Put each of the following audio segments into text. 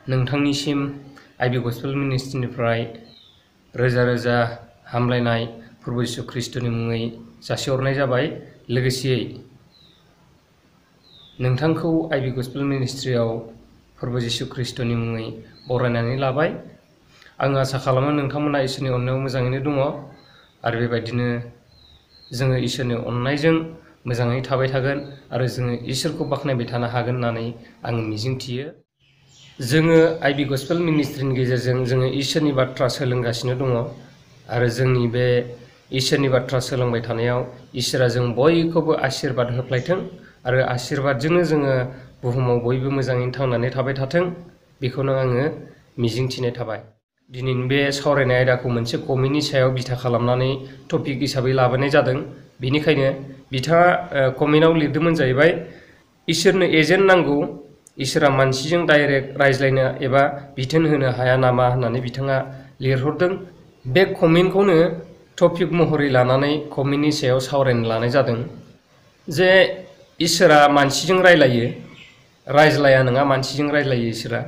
नोंथांनिसिम आइबि गस्पेल मिनिस्ट्रिनिफ्राय रोजा रोजा हामलायनाय प्रभु यीशु ख्रीष्टनि मुङै जासिहरनाय जाबाय। लोगोसेयै नोंथांखौ आइबि गस्पेल मिनिस्ट्रियाव प्रभु यीशु ख्रीष्टनि मुङै बरायनानै लाबाय। आं आसा खालामो नोंथांमोना इसोरनि अननायाव मोजाङैनो दङ आरो बेबायदिनो जोङो इसोरनि अननायजों मोजाङै थाबाय थागोन आरो जोङो इसोरखौ बाख्नायबाय थानो हागोन होननानै आं मिजिंथियो। जोङो आइबि गस्पेल मिनिस्ट्रिनि गेजेरजों जोङो इसोरनि बाथ्रा सोलोंगासिनो दङ आरो जोंनि बे इसोरनि बाथ्रा सोलोंबाय थानायाव इसोरा जों बयखौबो आशीर्बाद होफ्लायथों आरो आशीर्बादजोंनो जोङो बुहुमाव बयबो मोजाङैनो थांनानै थाबाय थाथों, बेखौनो आङो मिजिंथिनाय थाबाय। दिनैनि बे सावरायनाय आयदाखौ मोनसे कमेन्टनि सायाव बिथा खालामनानै टपिक हिसाबै लाबोनाय जादों। बेनिखायनो बिथाङा कमेन्टआव लिरदोंमोन जाहैबाय, इसोरनो एजेन्ट नांगौ, इसोरा मानसिजों डाइरेक्ट रायज्लायनो एबा बिथोन होनो हाया नामा होननानै बिथाङा लिरहरदों। बे कमेन्टखौनो टपिक महरै लानानै कमेन्टनि सायाव सावरायनो लानाय जादों जे इसोरा मानसिजों रायज्लाया नङा, मानसिजों रायज्लायो इसोरा।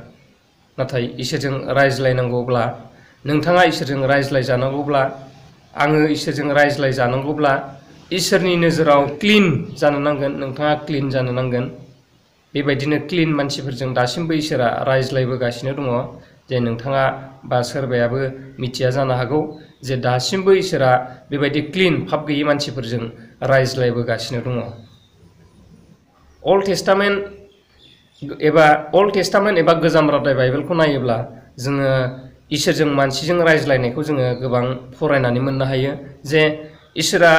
नाथाय इसोरजों रायज्लायनांगौब्ला, नोंथाङा इसोरजों रायज्लायजानांगौब्ला, आङो इसोरजों रायज्लायजानांगौब्ला इसोरनि नोजोराव क्लिन जानो नांगोन, नोंथाङा क्लिन जानो नांगोन। बेबायदिनो क्लिन मानसिफोरजों दासिमबो इसोरा रायज्लायबोगासिनो दङ। जे नोंथाङा बा सोरबायाबो मिथिया जानो हागौ जे दासिमबो इसोरा बेबायदि क्लिन पाप गैयै मानसिफोरजों रायज्लायबोगासिनो दङ। अल्ड टेस्टामेन्ट एबा गोजाम रादाय बाइबेलखौ नायोब्ला जोङो इसोरजों मानसिजों रायज्लायनायखौ जोङो गोबां फरायनानै मोननो हायो। जे इसोरा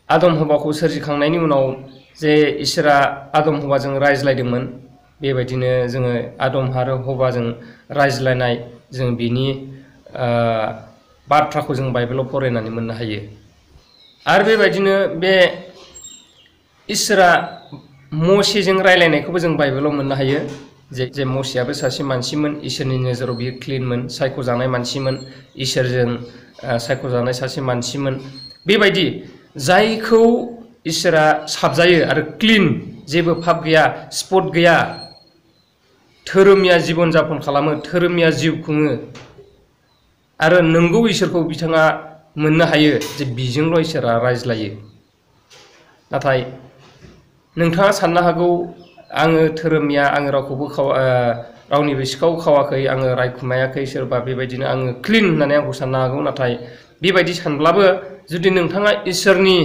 आदम हवाखौ सोरजिखांनायनि उनाव जे इसोरा आदम हवाजों रायज्लायदोंमोन, बेबायदिनो जोङो आदम आरो हवाजों रायज्लायनाय जों बिनि बाथ्राखौ जों बाइबेलाव फरायनानै मोननो हायो। आरो बेबायदिनो बे इसोरा मसेजों रायज्लायनायखौबो जों बाइबेलाव मोननो हायो। जे मसेयाबो सासे मानसिमोन, इसोरनि नोजोराव बियो क्लिनमोन, सायख'जानाय मानसिमोन, इसोरजों सायख'जानाय सासे मानसिमोन। बेबायदि जायखौ इसोरा साबजायो आरो क्लिन, जेबो पाप गैया, स्पट गैया, धोरोमिया जीबन जापन खालामो, धोरोमिया जिउ खुङो आरो नंगौ इसोरखौ बिथाङा मोननो हायो जे बिजोंल' इसोरा रायज्लायो। नाथाय नोंथाङा साननो हागौ, आङो धोरोमिया, आङो रावनिबो सिखाव खावाखै, आङो रायखुमायाखै, सोरबा बेबायदिनो आङो क्लिन होननानै आंखौ साननो हागौ। नाथाय बेबायदि सानब्लाबो जुदि नोंथाङा इसोरनि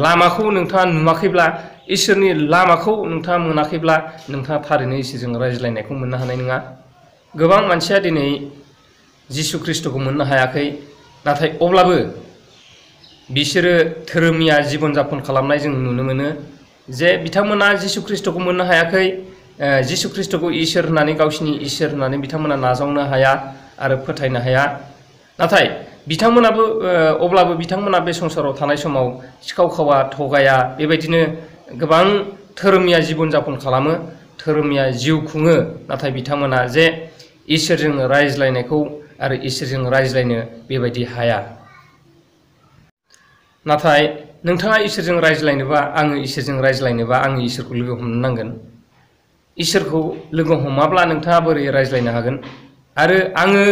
लामाखौ नोंथाङा नुवाखैब्ला, इसोरनि लामाखौ नोंथाङा मोनाखैब्ला, नोंथाङा थारैनो इसोरजों रायज्लायनायखौ मोननो हानाय नङा। गोबां मानसिया दिनै जिसु ख्रीष्टखौ मोननो हायाखै, नाथाय अब्लाबो बिसोरो धोरोमिया जीबन जापन खालामनाय जों नुनो मोनो। जे बिथांमोना जिसु ख्रीष्टखौ मोननो हायाखै, जिसु ख्रीष्टखौ इसोर होननानै, गावसिनि इसोर होननानै बिथांमोना नाजावनो हाया आरो फोथायनो हाया। नाथाय बिथांमोनाबो अब्लाबो बिथांमोना बे संसाराव थानाय समाव सिखाव खावा, थगाया, बेबायदिनो गोबां धोरोमिया जीबन जापन खालामो, धोरोमिया जिउ खुङो। नाथाय बिथांमोना जे इसोरजों रायज्लायनायखौ आरो इसोरजों रायज्लायनो बेबायदि हाया। नाथाय नोंथाङा इसोरजों रायज्लायनोबा, आङो इसोरजों रायज्लायनोबा, आङो इसोरखौ लोगो हमनो नांगोन। इसोरखौ लोगो हमाब्ला नोंथाङा बोरै रायज्लायनो हागोन? आरो आङो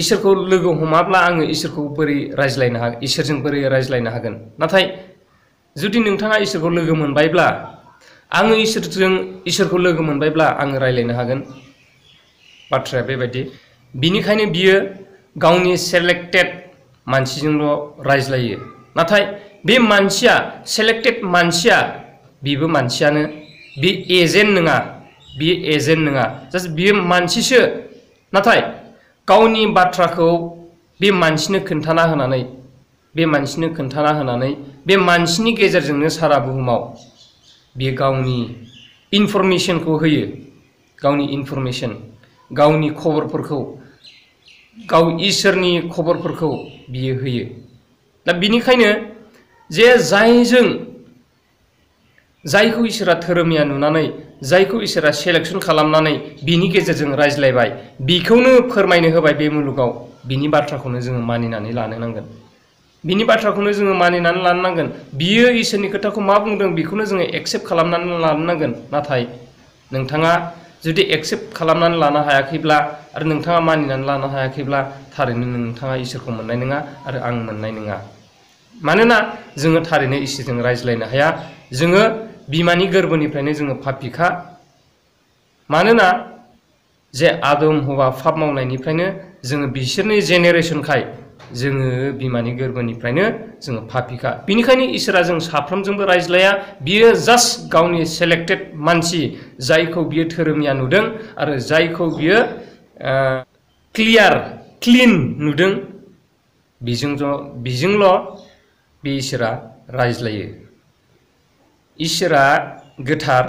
इसोरखौ लोगो हमाब्ला आङो इसोरखौ बोरै रायज्लायनो हागोन, इसोरजों बोरै रायज्लायनो हागोन? नाथाय जुदि नोंथाङा इसोरखौ लोगो मोनबायब्ला, आङो इसोरखौ लोगो मोनबायब्ला आङो रायज्लायनो हागोन। बाथ्राया बेबायदि। बिनिखायनो बियो गावनि सेलेक्टेड मानसिजोंल' रायज्लायो। नाथाय बे मानसिया, सेलेक्टेड मानसिया, बेबो मानसियानो, बे एजेन्ट नङा, बियो एजेन्ट नङा, जास्ट बियो मानसिसो। नाथाय गावनि बाथ्राखौ बे मानसिनो खोन्थाना होनानै, बे मानसिनि गेजेरजोंनो सारा बुहुमाव बियो गावनि इनफरमेसनखौ होयो। गावनि इनफरमेसन, गावनि खबरफोरखौ, इसोरनि खबरफोरखौ बियो होयो। दा बिनिखायनो जे जायखौ इसोरा धोरोमिया नुनानै, जायखौ इसोरा सेलेक्सन खालामनानै बिनि गेजेरजों रायज्लायबाय, बिखौनो फोरमायनो होबाय बे मुलुगाव, बिनि बाथ्राखौनो जोङो मानिनानै लानो नांगोन। बिनि बाथ्राखौनो जोङो मानिनानै लानो नांगोन। बियो इसोरनि खोथाखौ मा बुंदों बेखौनो जोङो एक्सेप्ट खालामनानै लानो नांगोन। नाथाय नोंथाङा जुदि एक्सेप्ट खालामनानै लानो हायाखैब्ला आरो नोंथाङा मानिनानै लानो हायाखैब्ला थारैनो नोंथाङा इसोरखौ मोननाय नङा आरो आं मोननाय नङा। मानोना जोङो थारैनो इसोरजों रायज्लायनो हाया। जोङो बिमानि गोरबोनिफ्रायनो जोङो पापिखा। मानोना जे आदम हौवा पाप मावनायनिफ्रायनो जोङो बिसोरनि जेनेरेसनखाय जोङो बिमानि गोरबोनिफ्रायनो जोङो पापिखा। बिनिखायनो इसोरा जों साफ्रोमजोंबो रायज्लाया। बियो जास्ट गावनि सेलेक्टेड मानसि जायखौ बियो धोरोमिया नुदों आरो जायखौ बियो क्लिन नुदों, बिजोंल' बे इसोरा रायज्लायो। इसोरा गोथार,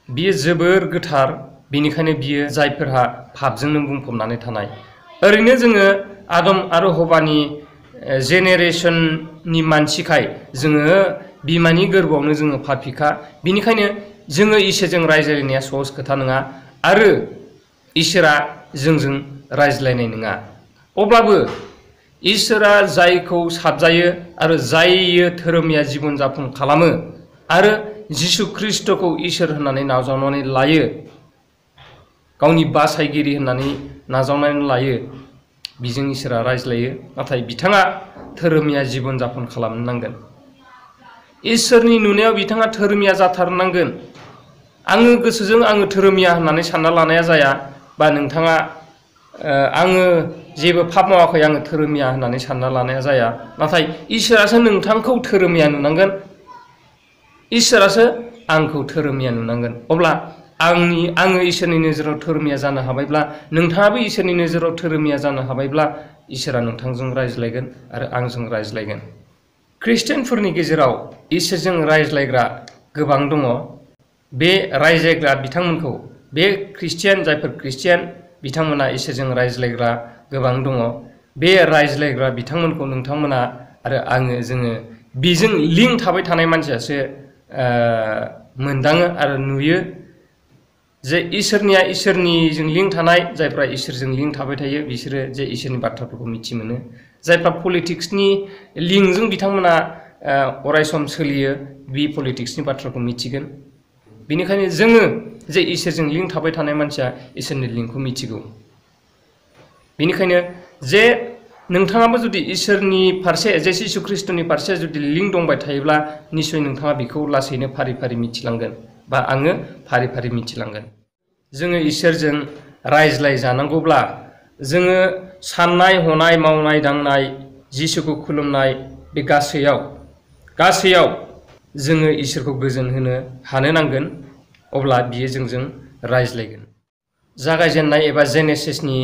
बियो जोबोर गोथार। बेनिखायनो बियो जायफोरहा पापजोंनो बुंफबनानै थानाय। ओरैनो जोङो आदम आरो हवानि जेनेरेसननि मानसिखाय जोङो बिमानि गोरबोआवनो जोङो पापिखा। बिनिखायनो जोङो इसोरजों रायज्लायनाया सहज खोथा नङा आरो इसोरा जोंजों रायज्लायनाय नङा। अब्लाबो इसोरा जायखौ साबजायो आरो जाय धोरोमिया जीबन जापन खालामो आरो जिसु ख्रीष्टखौ इसोर होननानै नाजावनानै लायो, गावनि बासायगिरि होननानै नाजावनानै लायो, बिजों इसोरा रायज्लायो। नाथाय बिथाङा धोरोमिया जीबन जापन खालामनो नांगोन। इसोरनि नुनायाव बिथाङा धोरोमिया जाथारनांगोन। आङो गोसोजों आङो धोरोमिया होननानै सानना लानाया जाया, बा नोंथाङा आङो जेबो पाप मावाखै आङो धोरोमिया होननानै सानना लानाया जाया। नाथाय इसोरासो नोंथांखौ धोरोमिया नुनांगोन। इसोरासो आंखौ धोरोमिया नुनांगोन। अब्ला आङो इसोरनि नोजोराव धोरोमिया जानो हाबायब्ला, नोंथाङाबो इसोरनि नोजोराव धोरोमिया जानो हाबायब्ला इसोरा नोंथांजों रायज्लायगोन आरो आंजों रायज्लायगोन। ख्रिस्टियानफोरनि गेजेराव इसोरजों रायज्लायग्रा गोबां दङ। बे रायज्लायग्रा बिथांमोनखौ, बे ख्रिस्टियान जायफोर ख्रिस्टियान बिथांमोना इसोरजों रायज्लायग्रा गोबां दङ। बे रायज्लायग्रा बिथांमोनखौ नोंथांमोना आरो जोङो बेजों लिंक थाबाय थानाय मानसियासो मोनदाङो आरो नुयो जे इसोरनिजों लिंक थानाय, जायफ्रा इसोरजों लिंक थाबाय थायो बिसोरो जे इसोरनि बाथ्राफोरखौ मिथि मोनो। जायफ्रा पलिटिक्सनि लिंकजों बिथांमोना अरायसम सोलियो, बे पलिटिक्सनि बाथ्राखौ मिथिगोन। बेनिखायनो जोङो जे इसोरजों लिंक थाबाय थानाय मानसिया इसोरनि लिंकखौ मिथिगौ। बेनिखायनो जे नोंथाङाबो जुदि इसोरनि फारसे, जे जिसु ख्रीष्टनि फारसे जुदि लिंक दंबाय थायोब्ला निश्चय नोंथाङा बेखौ लासैनो फारि फारि मिथिलांगोन, बा आङो फारि फारि मिथिलांगोन। जोङो इसोरजों रायज्लाय जानांगौब्ला जोङो साननाय हनाय मावनाय दांनाय जिसुखौ खुलुमनाय बे गासैयाव जोङो इसोरखौ गोजोन होनो हानो नांगोन। अब्ला बियो जोंजों रायज्लायगोन। जागायजेननाय एबा जेनेसिसनि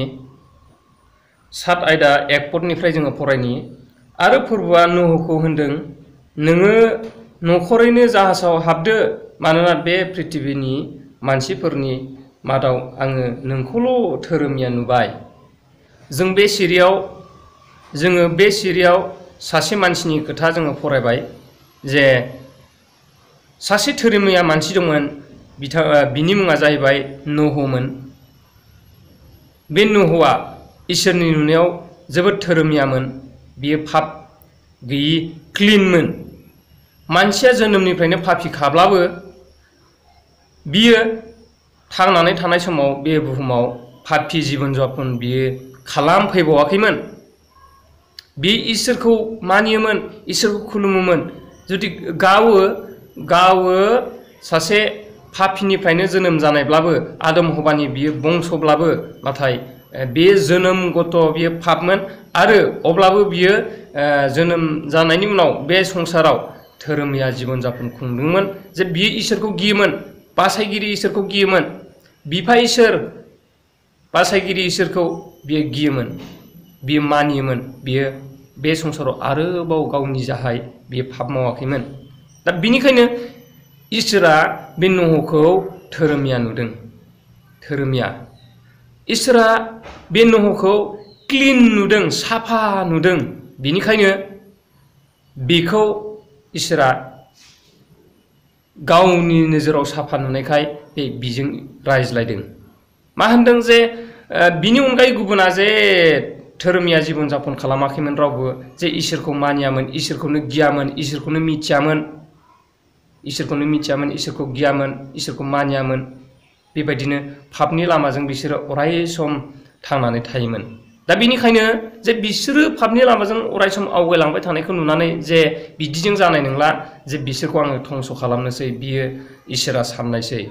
7 आयदा 1 पदनिफ्राय जोङो फरायनि। आरो फोरबोआ नोहखौ होनदों, नोङो नखरैनो जाहाजाव हाबदो, मानोना बे पृथिबीनि मानसिफोरनि मादाव आङो नोंखौल' धोरोमिया नुबाय। जोङो बे सिरियाव सासे मानसिनि खोथा जोङो फरायबाय, जे सासे धोरोमिया मानसि दंमोन। बिनि मुङा जाहैबाय नोहमोन। बे नोहआ इसोरनि नुनायाव जोबोद धोरोमियामोन। बियो पाप गैयि क्लिनमोन। मानसिया जोनोमनिफ्रायनो पापिखाब्लाबो बियो थांनानै थानाय समाव बे बुहुमाव पापि जीबन जापन बियो खालामफैबावाखैमोन। बे इसोरखौ मानियोमोन, इसोरखौ खुलुमोमोन। जुदि गावो सासे पापिनिफ्रायनो जोनोम जानायब्लाबो, आदम हवानि बियो बंसब्लाबो, नाथाय बे जोनोमगत बियो पापमोन। आरो अब्लाबो बियो जोनोम जानायनि उनाव बे संसाराव धोरोमिया जीबन जापन खुंदोंमोन। जे बियो इसोरखौ गियोमोन, बासायगिरि इसोरखौ गियोमोन, बिफा इसोर बासायगिरि इसोरखौ बियो गियोमोन, बियो मानियोमोन। बियो बे संसाराव आरोबाव गावनि जाहाय बियो पाप मावाखैमोन। दा बिनिखायनो इसोरा बे नोहखौ धोरोमिया नुदों। धोरोमिया इसोरा बे नोहखौ क्लिन नुदों, साफा नुदों। बिनिखायनो बेखौ इसोरा गावनि नोजोराव साफा नुनायखाय बिजों रायज्लायदों। मा होनदों जे बिनि अनगायै गुबुना जे धोरोमिया जीबन जापन खालामाखैमोन रावबो, जे इसोरखौ मानियामोन, इसोरखौनो गियामोन, इसोरखौनो मिथियामोन, इसोरखौ गियामोन, इसोरखौ मानियामोन। बेबायदिनो पापनि लामाजों बिसोरो अराय सम थांनानै थायोमोन। दा बेनिखायनो जे बिसोरो पापनि लामाजों अराय सम आवगायलांबाय थानायखौ नुनानै जे बिदिजों जानाय नंला, जे बिसोरखौ आङो धंस खालामनोसै, बियो इसोरा साननायसै।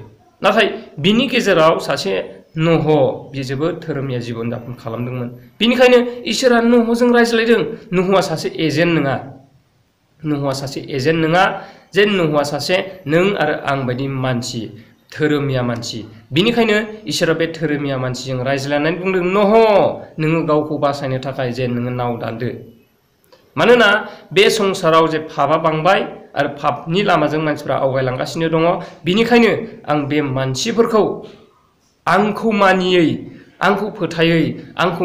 नाथाय बिनि गेजेराव सासे नह, बियो जोबोद धोरोमनिया जीबन जापन खालामदोंमोन। बेनिखायनो इसोरा नहजों रायज्लायदों। नहआ सासे एजेन्ट नङा, नहआ सासे एजेन्ट नङा, जे नहआ सासे नों आरो आं बायदि मानसि, धोरोमिया मानसि। बिनिखायनो इसोरा बे धोरोमिया मानसिजों रायज्लायनानै बुंदों, नह, नोङो गावखौ बासायनो थाखाय जे नोङो नाव दानदो। मानोना बे संसाराव जे पापआ बांबाय आरो पापनि लामाजों मानसिफ्रा आवगायलांगासिनो दङ। बिनिखायनो आं बे मानसिफोरखौ आंखौ मानियै, आंखौ फोथायै, आंखौ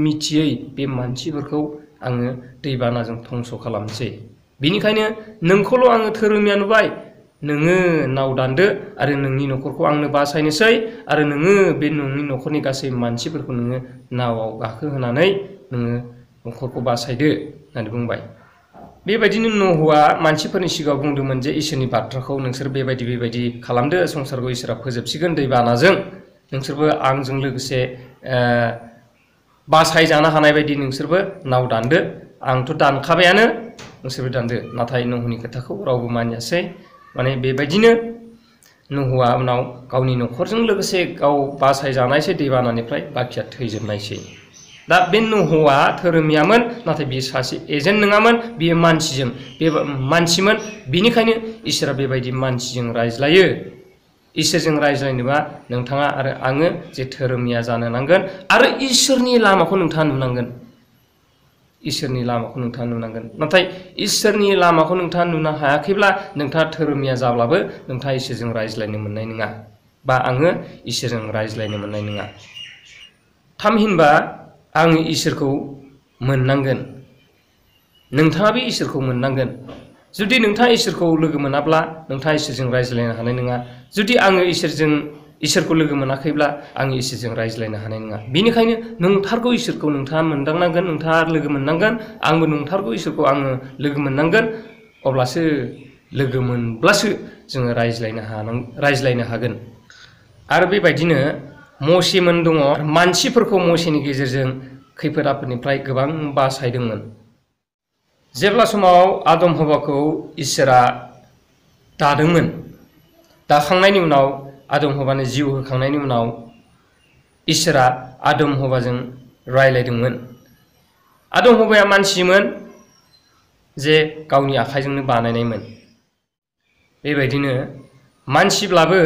मिथियै बे मानसिफोरखौ आङो दैबानाजों धंस खालामनोसै। बिनिखायनो नोंखौल' आङो धोरोमिया नुबाय, नोङो नाव दानदो आरो नोंनि न'खरखौ आंनो बासायनोसै, आरो नोङो बे नोंनि न'खरनि गासै मानसिफोरखौ नोङो नावआव गाखोहोनानै नोङो न'खरखौ बासायदो होननानै बुंबाय। बेबायदिनो नहआ मानसिफोरनि सिगाङाव बुंदोंमोन जे इसोरनि बाथ्राखौ नोंसोर बेबायदि खालामदो, संसारखौ इसोरा फोजोबसिगोन दैबानाजों, नोंसोरबो आंजों लोगोसे बासायजानो हानाय बायदि नोंसोरबो नाव दानदो। आंथ' दानखाबायानो, नोंसोरबो दानदो। नाथाय नहनि खोथाखौ रावबो मानियासै। माने बेबायदिनो नहआ उनाव गावनि न'खरजों लोगोसे गाव बासायजानायसै दैबानानिफ्राय, बाखिया थैजोबनायसै। दा बे नहआ धोरोमियामोन, नाथाय बियो सासे एजेन्ट नङामोन, बियो मानसिजों बे मानसिमोन। बिनिखायनो इसोरा बेबायदि मानसिजों रायज्लायो। इसोरजों रायज्लायनोबा नोंथाङा आरो आङो जे धोरोमिया जानो नांगोन, आरो इसोरनि लामाखौ नोंथाङा नुनांगोन। इसोरनि लामाखौ नोंथाङा नुनांगोन। नाथाय इसोरनि लामाखौ नोंथाङा नुनो हायाखैब्ला नोंथाङा धोरोमिया जाब्लाबो नोंथाङा इसोरजों रायज्लायनो मोननाय नङा, बा आङो इसोरजों रायज्लायनो मोननाय नङा। थामहिनबा आङो इसोरखौ मोननांगोन, नोंथाङाबो इसोरखौ मोननांगोन। जुदि नोंथाङा इसोरखौ लोगो मोनाब्ला नोंथाङा इसोरजों रायज्लायनो हानाय नङा। जुदि आङो इसोरखौ लोगो मोनाखैब्ला आं इसोरजों रायज्लायनो हानाय नङा। बेनिखायनो नंथारगौ इसोरखौ नोंथाङा मोनदांनांगोन, नोंथाङा लोगो मोननांगोन। आंबो नंथारगौ इसोरखौ आङो लोगो मोननांगोन। अब्लासो लोगो मोनब्लासो जोङो रायज्लायनो हागोन। आरो बेबायदिनो मसेमोन दङ। मानसिफोरखौ मसेनि गेजेरजों खैफोद आफोदनिफ्राय गोबां बासायदोंमोन। जेब्ला समाव आदम हवाखौ इसोरा दादोंमोन, दाखांनायनि उनाव आदम हवानो जिउ होखांनायनि उनाव इसोरा आदम हवाजों रायलायदोंमोन। आदम हवाया मानसिमोन, जे गावनि आखाइजोंनो बानायनायमोन। बेबायदिनो मानसिब्लाबो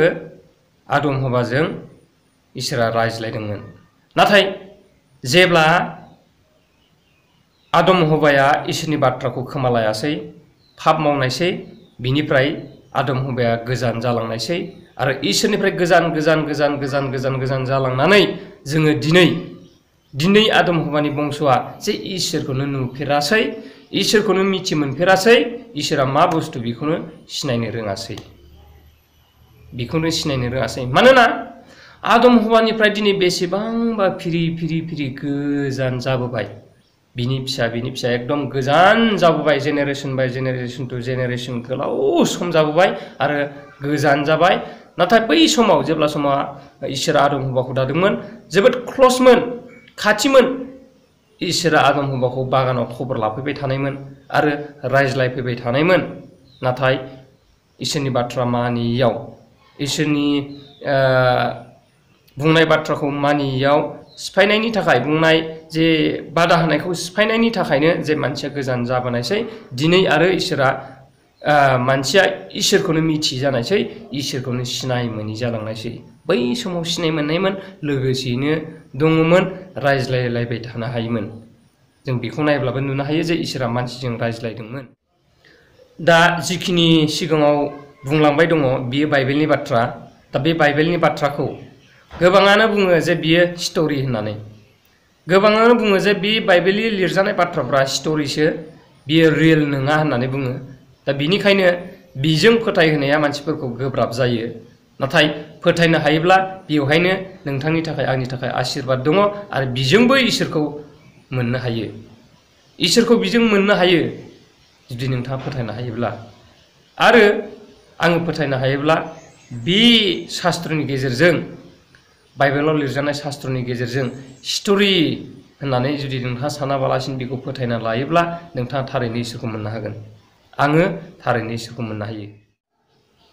आदम हवाजों इसोरा रायज्लायदोंमोन। नाथाय जेब्ला आदम हवाया इसोरनि बाथ्राखौ खोमा लायासै, पाप मावनायसै, बिनिफ्राय आदम हवाया गोजान जालांनायसै। आरो इसोरनिफ्राय गोजान जालांनानै जोङो दिनै आदम हवानि बंसआ जे इसोरखौनो नुफेरासै, इसोरखौनो मिथि मोनफेरासै, इसोरा मा बुस्थु बेखौनो सिनायनो रोङासै। मानोना आदम हवानिफ्राय दिनै बेसेबांबा फिरि गोजान जाबोबाय। बिनि फिसा एकदम गोजान जाबोबाय। जेनेरेसन बाय जेनेरेसन टु जेनेरेसन गोलाव सम जाबोबाय आरो गोजान जाबाय। नाथाय बै समाव जेब्ला समाव इसोरा आदम हवाखौ दादोंमोन, जोबोद क्लसमोन, खाथिमोन। इसोरा आदम हवाखौ बागानाव खबर लाफैबाय थानायमोन आरो रायज्लायफैबाय थानायमोन। नाथाय इसोरनि बाथ्रा मानियैयाव, इसोरनि बुंनाय बाथ्राखौ मानियैयाव, सिफायनायनि थाखाय, बुंनाय जे बादा होनायखौ सिफायनायनि थाखायनो जे मानसिया गोजान जाबोनायसै। दिनै आरो मानसिया इसोरखौनो मिथियै जानायसै, इसोरखौनो सिनाय मोनै जालांनायसै। बै समाव सिनाय मोननायमोन, लोगोसेयैनो दङमोन, रायज्लायलायबाय थानो हायोमोन। जों बेखौ नायब्लाबो नुनो हायो जे इसोरा मानसिजों रायज्लायदोंमोन। दा जिखिनि सिगाङाव बुंलांबाय दङ, बियो बाइबेलनि बाथ्रा। दा बे बाइबेलनि बाथ्राखौ गोबाङानो बुङो जे बियो स्ट'रि होननानै। गोबाङानो बुङो जे बे बाइबेलनि लिरजानाय बाथ्राफ्रा स्ट'रिसो, बियो रियेल नङा होननानै बुङो। दा बिनिखायनो बिजों फोथायहोनाया मानसिफोरखौ गोब्राब जायो। नाथाय फोथायनो हायोब्ला बेवहायनो नोंथांनि थाखाय, आंनि थाखाय आशीर्बाद दङ, आरो बिजोंबो इसोरखौ मोननो हायो। इसोरखौ बिजों मोननो हायो जुदि नोंथाङा फोथायनो हायोब्ला। आरो आङो फोथायनो हायोब्ला बे शास्त्रनि गेजेरजों बाइबेलाव लिरजानाय शास्त्रनि गेजेरजों स्ट'रि होननानै जुदि नोंथाङा सानाबालासिनो बेखौ फोथायना लायोब्ला नोंथाङा थारैनो इसोरखौ मोननो हागोन। आङो थारैनो इसोरखौ मोननो हायो।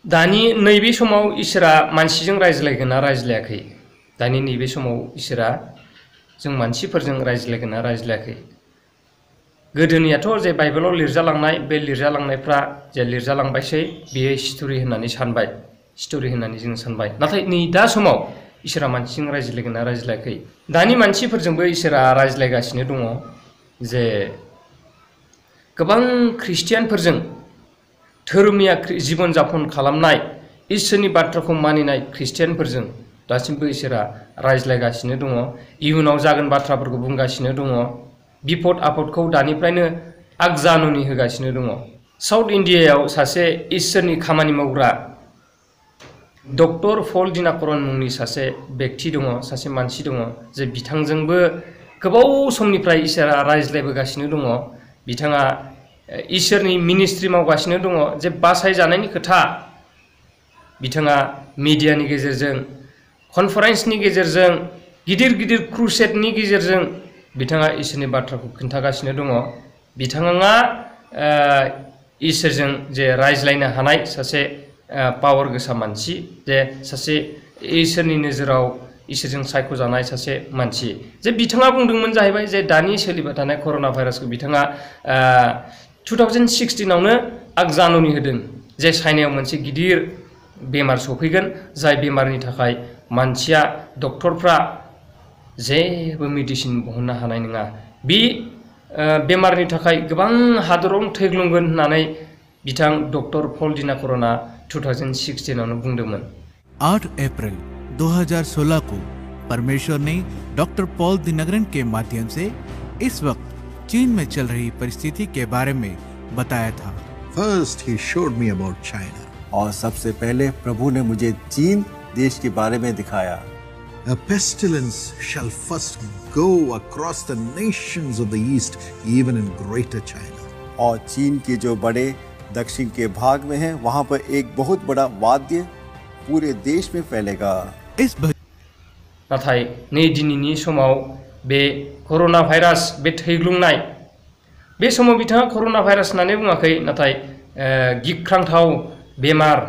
दानि नैबे समाव इसोरा मानसिजों रायज्लायगोन ना रायज्लायाखै? दानि नैबे समाव इसोरा जों मानसिफोरजों रायज्लायगोन ना रायज्लायाखै? गोदोनियाथ' जे बाइबेलाव लिरजालांनाय बे लिरजालांनायफ्रा जे लिरजालांबायसै बेयो स्ट'रि होननानै सानबाय, स्ट'रि होननानै जों सानबाय। नाथाय नै दा समाव इसोरा मानसिजों रायज्लायगोन ना रायज्लायाखै? दानि मानसिफोरजोंबो इसोरा रायज्लायगासिनो दङ। जे गोबां ख्रिस्टियानफोरजों धोरोमिया जीबन जापन खालामनाय, इसोरनि बाथ्राखौ मानिनाय ख्रिस्टियानफोरजों दासिमबो इसोरा रायज्लायगासिनो दङ। इयुनाव जागोन बाथ्राफोरखौ बुंगासिनो दङ। बिपद आफदखौ दानिफ्रायनो आगजानुनि होगासिनो दङ। साउथ इन्डियायाव सासे इसोरनि खामानि मावग्रा डक्टर पल दिनाकरन मुंनि सासे बेक्ति दङ, सासे मानसि दङ, जे बिथांजोंबो गोबाव समनिफ्राय इसोरा रायज्लायबोगासिनो दङ। बिथाङा इसोरनि मिनिस्ट्रि मावगासिनो दङ। जे बासायजानायनि खोथा बिथाङा मिडियानि गेजेरजों, कनफारेन्सनि गेजेरजों, गिदिर गिदिर क्रुसेडनि गेजेरजों बिथाङा इसोरनि बाथ्राखौ खिन्थागासिनो दङ। बिथाङा इसोरजों जे रायज्लायनो हानाय सासे पावार गोसा मानसि, जे सासे इसोरनि नोजोराव इसोरजों सायख'जानाय सासे मानसि। जे बिथाङा बुंदोंमोन जाहैबाय जे दानि सोलिबाय थानाय कर'ना भाइरासखौ बिथाङा 2016आवनो आगजानुनि होदों जे चाइनायाव मोनसे गिदिर बेमार सफैगोन, जाय बेमारनि थाखाय मानसिया, डक्टरफ्रा जेबो मेडिसिन बहननो हानाय नङा। बे बेमारनि थाखाय गोबां हादरावनो थैग्लुंगोन होननानै बिथां डक्टर पल दिनाकरना 2016आवनो बुंदोंमोन। 8 अप्रैल 2016 को परमेश्वर ने डॉक्टर पॉल दिनकरन के माध्यम से इस वक्त चीन में चल रही परिस्थिति के बारे में बताया था। First he showed me about China. और सबसे पहले प्रभु ने मुझे चीन देश के बारे में दिखाया। A pestilence shall first go across the nations of the east, even in greater China. और चीन के जो बड़े दक्षिण के भाग में है, वहाँ पर एक बहुत बड़ा वाद्य पूरे देश में फैलेगा। नाथाय नै दिनैनि समाव बे कर'ना भाइरास, बे थैग्लुंनाय, बे समाव बिथाङा कर'ना भाइरास होननानै बुङाखै, नाथाय गिख्रांथाव बेमार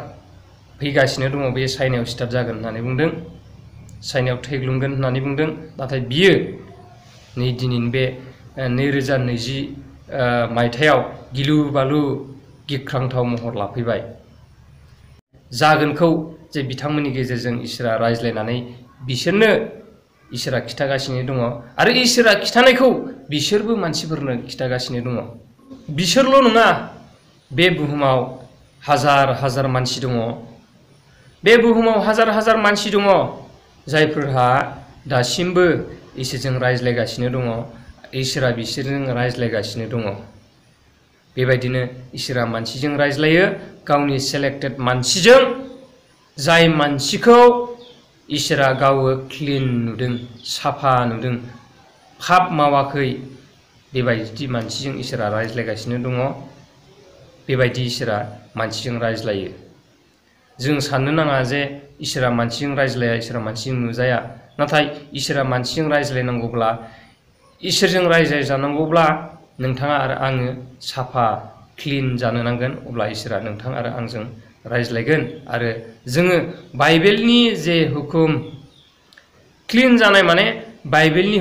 फैगासिनो दङ। बे चाइनायाव स्टार्ट जागोन होननानै बुंदों, चाइनायाव थैग्लुंगोन होननानै बुंदों। नाथाय बियो नै दिनैनि बे 2020 मायथाइयाव गिलु बालु गिख्रांथाव महर लाफैबाय। जागोनखौ जे बिथांमोननि गेजेरजों इसोरा रायज्लायनानै बिसोरनो इसोरा खिथागासिनो दङ, आरो इसोरा खिथानायखौ बिसोरबो मानसिफोरनो खिथागासिनो दङ। बिसोरल' नङा, बे बुहुमाव हाजार हाजार मानसि दङ। बे बुहुमाव हाजार हाजार मानसि दङ जायफोरहा दासिमबो इसोरजों रायज्लायगासिनो दङ। इसोरा बिसोरजों रायज्लायगासिनो दङ। बेबायदिनो इसोरा मानसिजों रायज्लायो, गावनि सेलेक्टेड मानसिजों, जाय मानसिखौ इसोरा गावो क्लिन नुदों, साफा नुदों, पाप मावाखै, बेबायदि मानसिजों इसोरा रायज्लायगासिनो दङ। बेबायदि इसोरा मानसिजों रायज्लायो। जों साननो नाङा जे इसोरा मानसिजों रायज्लाया, इसोरा मानसिजों नुजाया। नाथाय इसोरा मानसिजों रायज्लायनांगौब्ला, इसोरजों रायज्लायजानांगौब्ला नोंथाङा आरो आङो साफा क्लिन जानो नांगोन। अब्ला इसोरा नोंथां आरो आंजों रायज्लायगोन, आरो जोङो बाइबेलनि जे हुकुम, क्लिन जानाय माने बाइबेलनि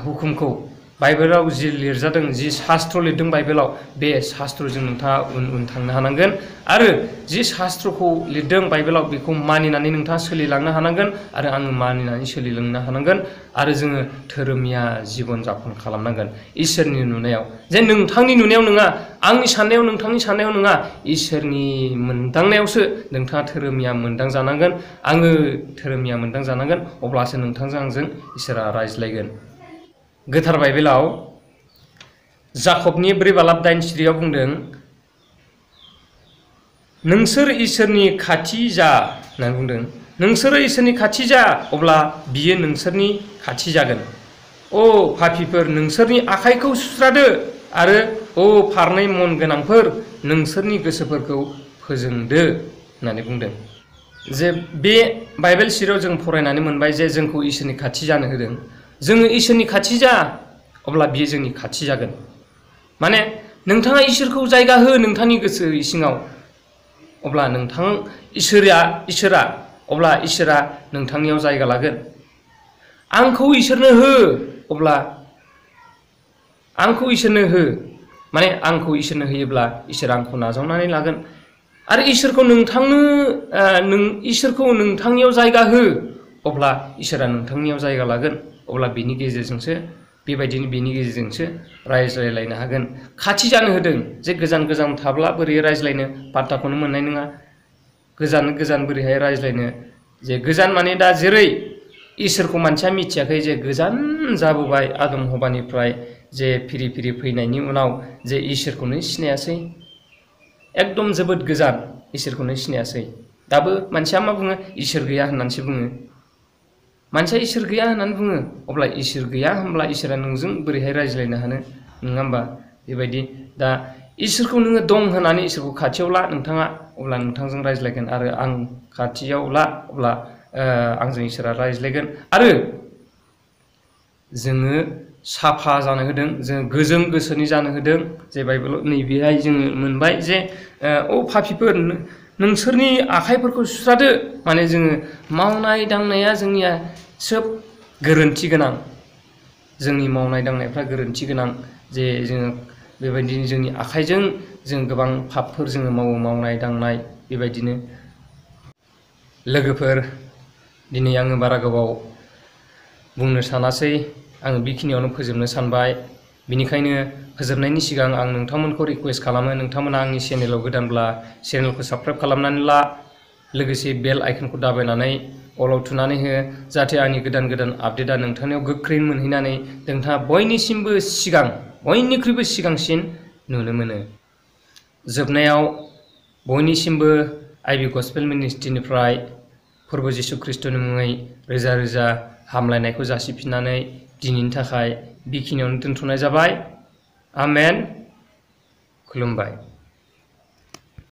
हुकुमखौ, बाइबेलाव जि लिरजादों, जि शास्त्र लिरदों बाइबेलाव, बे शास्त्रजों नोंथाङा उन थांनो हानांगोन, आरो जि शास्त्रखौ लिरदों बाइबेलाव बेखौ मानिनानै नोंथाङा सोलिलांनो हानांगोन, आरो आङो मानिनानै सोलिलांनो हानांगोन, आरो जोङो धोरोमिया जीबन जापन खालामनांगोन इसोरनि नुनायाव। जे नोंथांनि नुनायाव नङा, आंनि साननायाव, नोंथांनि साननायाव नङा, इसोरनि मोनदांनायावसो नोंथाङा धोरोमिया मोनदांजानांगोन, आङो धोरोमिया मोनदांजानांगोन। अब्लासो नोंथांजों आंजों इसोरा रायज्लायगोन। गोथार बाइबेलाव जाकबनि 4:9 बुंदों, नोंसोर इसोरनि खाथि जा होननानै बुंदों। नोंसोरो इसोरनि खाथि जा, अब्ला बियो नोंसोरनि खाथि जागोन। ओ पापीफोर, नोंसोरनि आखाइखौ सुस्रादो, आरो ओ फारनै मन गोनांफोर, नोंसोरनि गोसोफोरखौ फोजोंदो होननानै बुंदों। जे बे बाइबेल सिरियाव जों फरायनानै मोनबाय जे जोंखौ इसोरनि खाथि जानो होदों जोङो इसोरनि खाथि जा अब्ला बियो जोंनि खाथि जागोन माने नोंथाङा इसोरखौ जायगा हो नोंथांनि गोसो सिङाव अब्ला नोंथां इसोरा अब्ला इसोरा नोंथांनियाव जायगा लागोन आंखौ इसोरनो हो अब्ला आंखौ इसोरनो हो माने आंखौ इसोरनो होयोब्ला इसोरा आंखौ नाजावनानै लागोन आरो इसोरखौ नोंथांनियाव जायगा हो अब्ला इसोरा नोंथांनियाव जायगा लागोन अब्ला बेनि गेजेरजोंसो बेबायदिनो बेनि गेजेरजोंसो रायज्लायलायनो हागोन खाथि जानो होदों जे गोजान गोजान थाब्ला बोरै रायज्लायनो पात्ताखौनो मोननाय नङा गोजान गोजान बोरैहाय रायज्लायनो जे गोजान माने दा जेरै इसोरखौ मानसिया मिथियाखै जे गोजान जाबोबाय आदम हबानिफ्राय जे फिरि फिरि फैनायनि उनाव जे इसोरखौनो सिनायासै एकदम जोबोद गोजान इसोरखौनो सिनायासै दाबो मानसिया मा बुङो इसोर गैया होननानैसो बुङो मानसिया इसोर गैया होननानै बुङो अब्ला इसोर गैया होनब्ला इसोरा नोंजों बोरैहाय रायज्लायनो हानो नङा होमबा बेबायदि दा इसोरखौ नोङो दं होननानै इसोरखौ खाथियाव ला नोंथाङा अब्ला नोंथांजों रायज्लायगोन आरो आं खाथियाव ला अब्ला आंजों इसोरा रायज्लायगोन आरो जोङो साफा जानो होदों जों गोजों गोसोनि जानो होदों जे बाइबेलाव नैबेहाय जोङो मोनबाय जे पापिफोर नोंसोरनि आखाइफोरखौ सुस्रादो माने जोङो मावनाय दांनाया जोंनिया सोब गोरोन्थि गोनां जोंनि मावनाय दांनायफ्रा गोरोन्थि गोनां जे जोङो बेबायदिनो जोंनि आखाइजों जों गोबां पापफोर जोङो मावनाय दांनाय बेबायदिनो लोगोफोर दिनै आङो बारा गोबाव बुंनो सानासै आङो बेखिनियावनो फोजोबनो सानबाय बिनिखायनो फोजोबनायनि सिगां आं नोंथांमोनखौ रिक्वेस्ट खालामो नोंथांमोना आंनि चेनेलाव गोदानब्ला चेनेलखौ साबस्क्राइब खालामनानै ला लोगोसे बेल आइकनखौ दाबायनानै अलाव थुनानै हो जाहाथे आंनि गोदान गोदान आपडेटआ नोंथांनियाव गोख्रैनो मोनहैनानै नोंथाङा बयनिख्रुइबो सिगांसिन नुनो मोनो जोबनायाव बयनिसिमबो आइबि गस्पेल मिनिस्ट्रिनिफ्राय फोरबो जिसु ख्रिस्ट'नि मुङै रोजा रोजा हामलायनायखौ जासिफिननानै दिनैनि थाखाय बेखिनियावनो दोनथ'नाय जाबाय आमेन खुलुमबाय।